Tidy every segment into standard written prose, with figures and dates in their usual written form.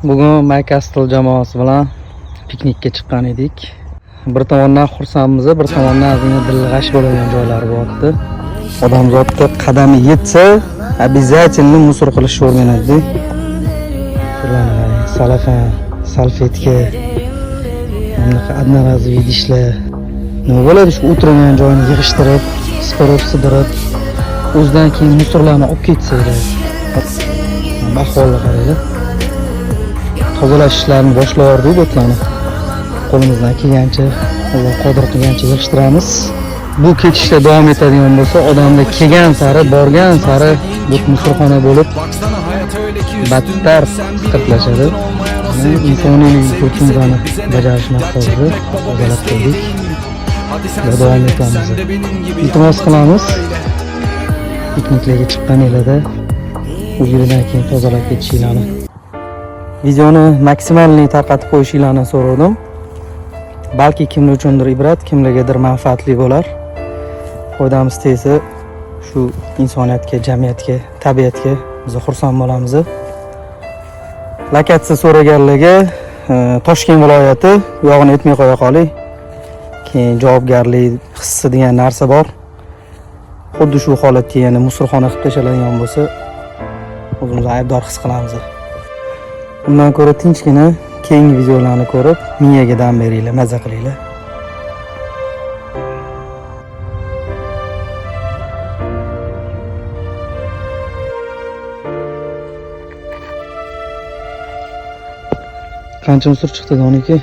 Bugun MyCastle jamoasi bilan piknikka chiqqan edik. Bir tomondan xursandmiz, bir tomondan ozgina dilg'ash bo'lgan joylari bo'lyapti. Odamzodni qadami yetsa, обязательно musor qilishni o'rganadi. Salafan, salfetka, одноразовый idishlar. Nima bo'ladi shu o'tirgan joyni yig'ishtirib, sidirib, o'zidan keyin musorlarni olib ketsanglar. Ahvolga qaraydi. Tozalash ishlarini boshlayardik o'tlarni. Qo'limizdan kelgancha, Alloh qodir qilgancha yig'ishtiramiz. Bu ketishda davom etadigan bo'lsa, odamda kelgan sari, borgan sari bu musorxona bo'lib battar qirqlashadi. Insoniylik burchimizni bajarish maqsadida tozalab qo'ydik. Davom etamiz. Iltimos qilamiz. Pikniklarga chiqqaninglarda u yerdan keyin tozalab ketishinglarni. Videoni maksimalni tarqatib qo'yishinglarni so'radim. Balki kimlar uchundir ibrat, kimlargadir manfaatli bo'lar. Foydamiz tegsa, shu insoniyatga, jamiyatga, tabiatga biz xursand bo'lamiz. Lokatsiya so'raganlarga Toshkent viloyati, bu yog'ini aytmay qo'ya qoling. Keyin javobgarlik hissi degan narsa bor. Xuddi shu holatga yana musorxona qilib tashaladigan bo'lsa, o'zimizni aybdor his qilamiz. Undan ko'ra tinchgina keyingi videolarni ko'rib, miyaga dam beringlar, maza qilinglar. Qancha musor chiqdi doniki?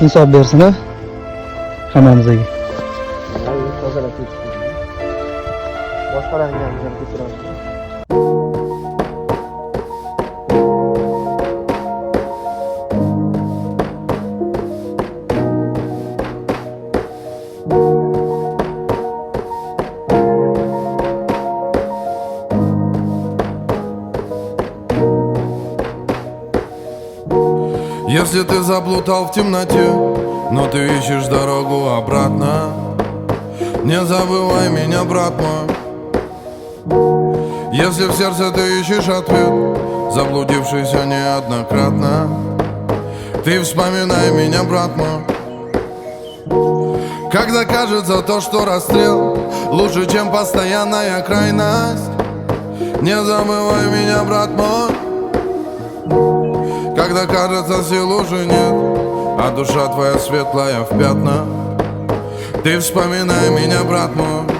Insof bersin, hammamizga. Tozalab ketdik. Boshqalarning ham kechiramiz. Если ты заплутал в темноте, но ты ищешь дорогу обратно, не забывай меня, брат мой. Если в сердце ты ищешь ответ, заблудившийся неоднократно, ты вспоминай меня, брат мой. Когда кажется то, что расстрел лучше, чем постоянная крайность, не забывай меня, брат мой. Когда кажется, сил уже нет, а душа твоя светлая в пятна, ты вспоминай меня, брат мой.